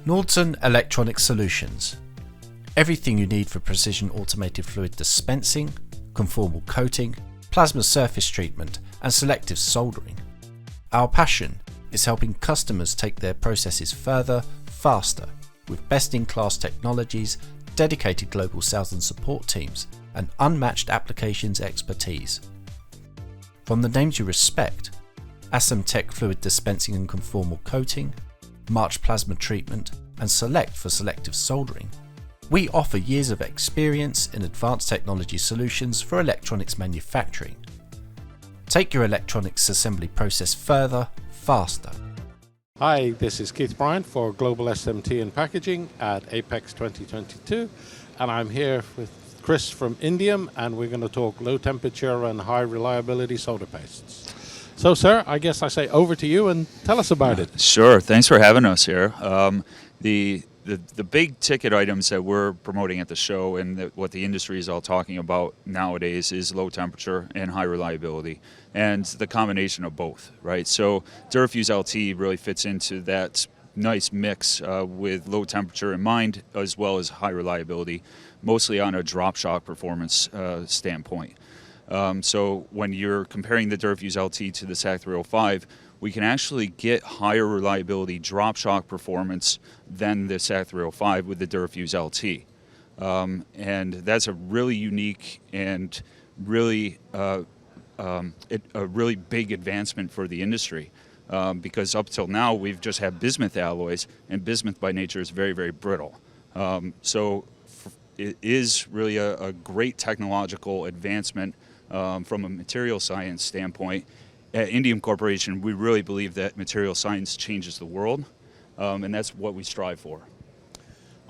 Nordson Electronic Solutions. Everything you need for precision automated fluid dispensing, conformal coating, plasma surface treatment, and selective soldering. Our passion is helping customers take their processes further, faster, with best-in-class technologies, dedicated global sales and support teams, and unmatched applications expertise. From the names you respect, Asamtec Fluid Dispensing and Conformal Coating, March Plasma Treatment, and Select for selective soldering, we offer years of experience in advanced technology solutions for electronics manufacturing. Take your electronics assembly process further, faster. Hi, this is Keith Bryant for Global SMT and Packaging at Apex 2022, and I'm here with Chris from Indium, and we're going to talk low temperature and high reliability solder pastes. So, sir, I guess I say over to you and tell us about it. Sure. Thanks for having us here. The big ticket items that we're promoting at the show and what the industry is all talking about nowadays is low temperature and high reliability, and the combination of both, right? So Durafuse LT really fits into that nice mix with low temperature in mind as well as high reliability, mostly on a drop shock performance standpoint. So when you're comparing the Durafuse LT to the SAC 305, we can actually get higher reliability drop shock performance than the SAC 305 with the Durafuse LT. And that's a really unique and really a really big advancement for the industry, because up till now we've just had bismuth alloys, and bismuth by nature is very, very brittle. So it is really a great technological advancement from a material science standpoint. At Indium Corporation, we really believe that material science changes the world, and that's what we strive for.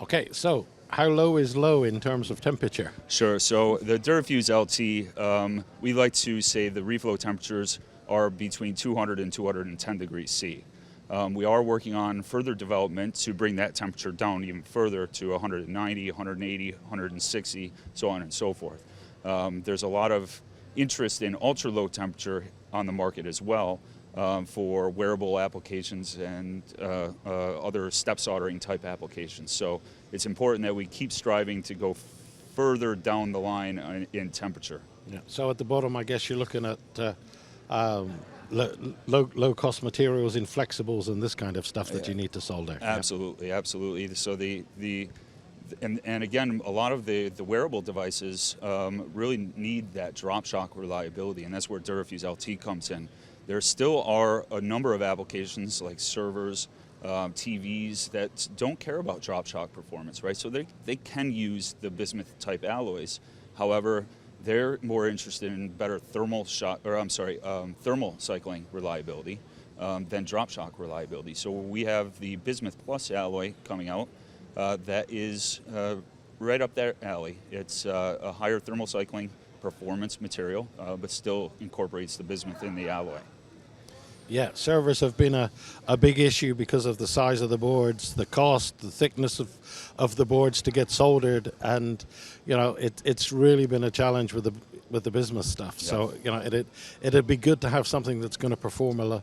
Okay, so how low is low in terms of temperature? Sure, so the Durafuse LT, we like to say the reflow temperatures are between 200 and 210 degrees C. We are working on further development to bring that temperature down even further to 190, 180, 160, so on and so forth. There's a lot of interest in ultra low temperature on the market as well, for wearable applications and other step soldering type applications. So it's important that we keep striving to go further down the line in temperature. Yeah. So at the bottom, I guess you're looking at low cost materials in flexibles and this kind of stuff that you need to solder. Absolutely, yeah. Absolutely. So and again, a lot of the wearable devices really need that drop shock reliability, and that's where Durafuse LT comes in. There still are a number of applications like servers, TVs that don't care about drop shock performance, right? So they can use the bismuth type alloys. However, they're more interested in better thermal cycling reliability than drop shock reliability. So we have the Bismuth Plus alloy coming out. That is right up their alley. It's a higher thermal cycling performance material, but still incorporates the bismuth in the alloy. Yeah, servers have been a big issue because of the size of the boards, the cost, the thickness of the boards to get soldered, and you know it's really been a challenge with the bismuth stuff. Yeah. So you know it'd be good to have something that's going to perform a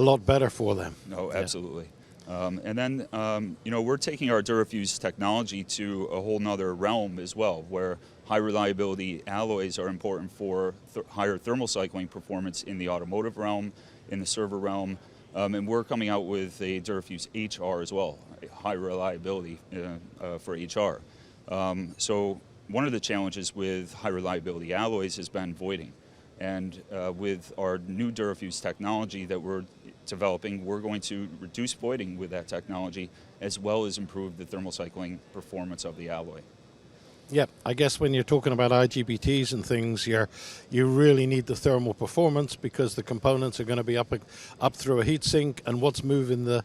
lot better for them. No, absolutely. Yeah. And then, you know, we're taking our Durafuse technology to a whole nother realm as well, where high reliability alloys are important for higher thermal cycling performance in the automotive realm, in the server realm, and we're coming out with a Durafuse HR as well, high reliability for HR. So one of the challenges with high reliability alloys has been voiding. And with our new Durafuse technology that we're developing, we're going to reduce voiding with that technology as well as improve the thermal cycling performance of the alloy. Yeah, I guess when you're talking about IGBTs and things, you really need the thermal performance because the components are going to be up through a heat sink, and what's moving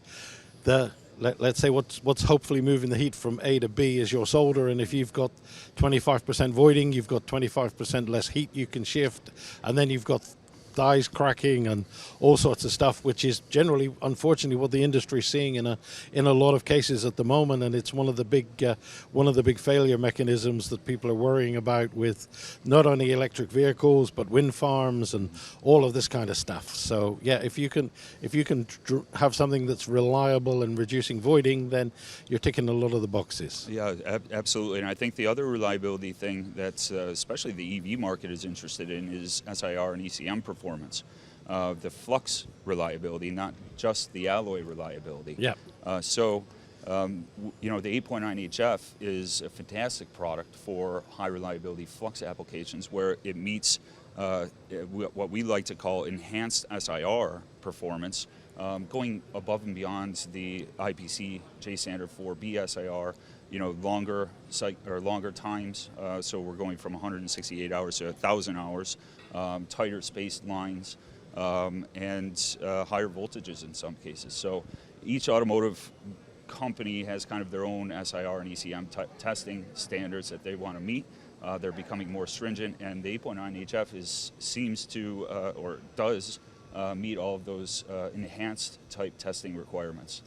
let's say what's hopefully moving the heat from A to B is your solder, and if you've got 25% voiding, you've got 25% less heat you can shift, and then you've got dies cracking and all sorts of stuff, which is generally, unfortunately, what the industry is seeing in a lot of cases at the moment. And it's one of the big failure mechanisms that people are worrying about with not only electric vehicles but wind farms and all of this kind of stuff. So yeah, if you can have something that's reliable and reducing voiding, then you're ticking a lot of the boxes. Yeah, absolutely. And I think the other reliability thing that especially the EV market is interested in is SIR and ECM performance. The flux reliability, not just the alloy reliability. Yeah. You know, the 8.9 HF is a fantastic product for high reliability flux applications where it meets what we like to call enhanced SIR performance, going above and beyond the IPC J standard for BSIR, you know, longer times. So we're going from 168 hours to 1,000 hours, tighter spaced lines, and higher voltages in some cases. So each automotive company has kind of their own SIR and ECM testing standards that they want to meet. They're becoming more stringent, and the 8.9 HF seems to or does meet all of those enhanced type testing requirements.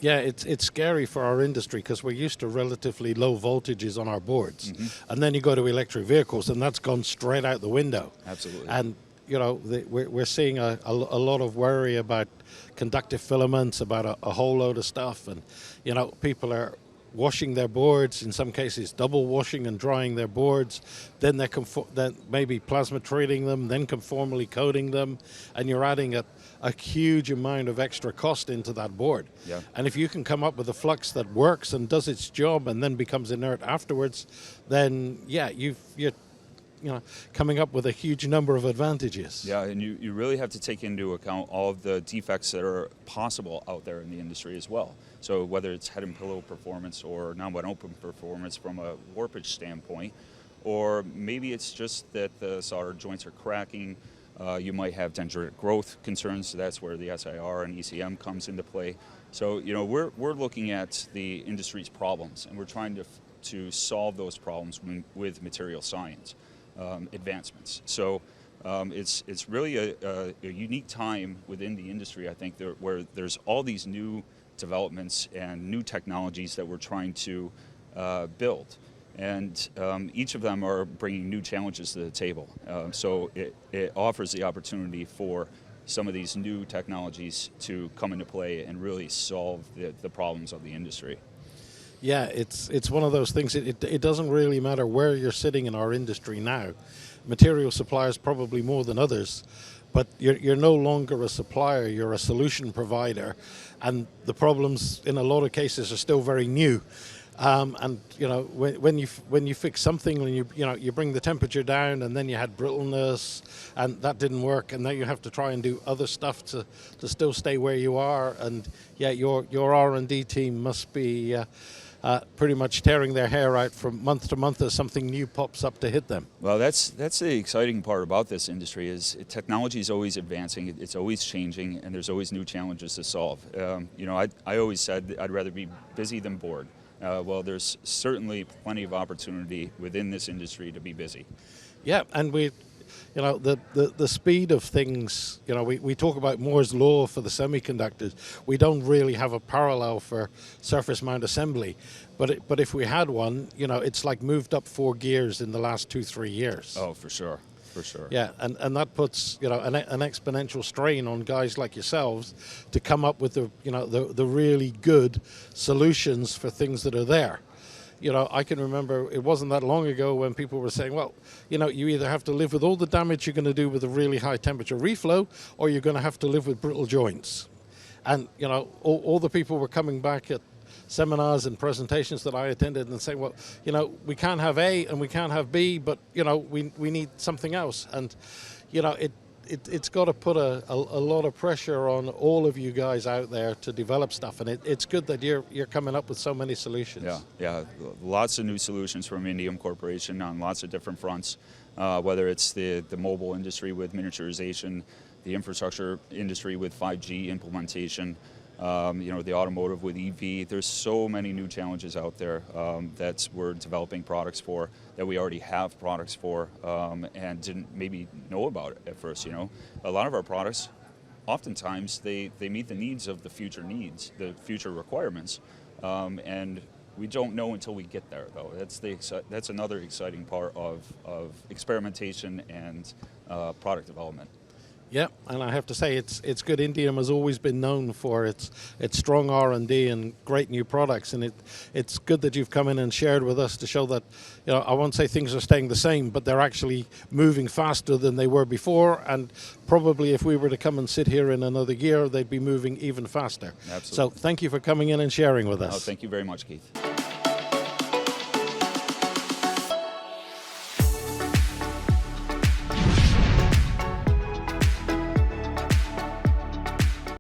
Yeah, it's scary for our industry because we're used to relatively low voltages on our boards, and then you go to electric vehicles, and that's gone straight out the window. Absolutely. And you know, we're seeing a lot of worry about conductive filaments, about a whole load of stuff, and you know, people are washing their boards, in some cases double washing and drying their boards, then then maybe plasma treating them, then conformally coating them, and you're adding a huge amount of extra cost into that board. Yeah. And if you can come up with a flux that works and does its job and then becomes inert afterwards, then yeah, you're coming up with a huge number of advantages. Yeah, and you really have to take into account all of the defects that are possible out there in the industry as well. So whether it's head and pillow performance or non-wet open performance from a warpage standpoint, or maybe it's just that the solder joints are cracking. You might have dendritic growth concerns, so that's where the SIR and ECM comes into play. So you know, we're looking at the industry's problems, and we're trying to solve those problems with material science advancements. So it's really a unique time within the industry, I think, where there's all these new developments and new technologies that we're trying to build. And each of them are bringing new challenges to the table. So it offers the opportunity for some of these new technologies to come into play and really solve the problems of the industry. Yeah, it's one of those things. It doesn't really matter where you're sitting in our industry now. Material suppliers probably more than others, but you're no longer a supplier, you're a solution provider, and the problems in a lot of cases are still very new. And you know, when you fix something, when you bring the temperature down, and then you had brittleness, and that didn't work, and now you have to try and do other stuff to still stay where you are. And yeah, your R&D team must be pretty much tearing their hair out from month to month as something new pops up to hit them. Well, that's the exciting part about this industry is technology is always advancing, it's always changing, and there's always new challenges to solve. You know, I always said I'd rather be busy than bored. Well, there's certainly plenty of opportunity within this industry to be busy. Yeah, and the speed of things, you know, we talk about Moore's law for the semiconductors. We don't really have a parallel for surface mount assembly, but if we had one, you know, it's like moved up 4 gears in the last 2-3 years. Oh, for sure. For sure. Yeah, and that puts, you know, an exponential strain on guys like yourselves to come up with the really good solutions for things that are there. You know, I can remember it wasn't that long ago when people were saying, well, you know, you either have to live with all the damage you're going to do with a really high temperature reflow, or you're going to have to live with brittle joints. And, you know, all the people were coming back at seminars and presentations that I attended and saying, well, you know, we can't have A and we can't have B, but, you know, we need something else. And, you know, it's got to put a lot of pressure on all of you guys out there to develop stuff. And it's good that you're coming up with so many solutions. Yeah, lots of new solutions from Indium Corporation on lots of different fronts, whether it's the mobile industry with miniaturization, the infrastructure industry with 5G implementation, the automotive with EV. There's so many new challenges out there that we're developing products for, that we already have products for, and didn't maybe know about it at first. A lot of our products, oftentimes they meet the needs of the future requirements, and we don't know until we get there, though. That's another exciting part of experimentation and product development. Yeah, and I have to say it's good. Indium has always been known for its strong R&D and great new products, and it's good that you've come in and shared with us to show that, I won't say things are staying the same, but they're actually moving faster than they were before, and probably if we were to come and sit here in another year, they'd be moving even faster. Absolutely. So thank you for coming in and sharing with us. Thank you very much, Keith.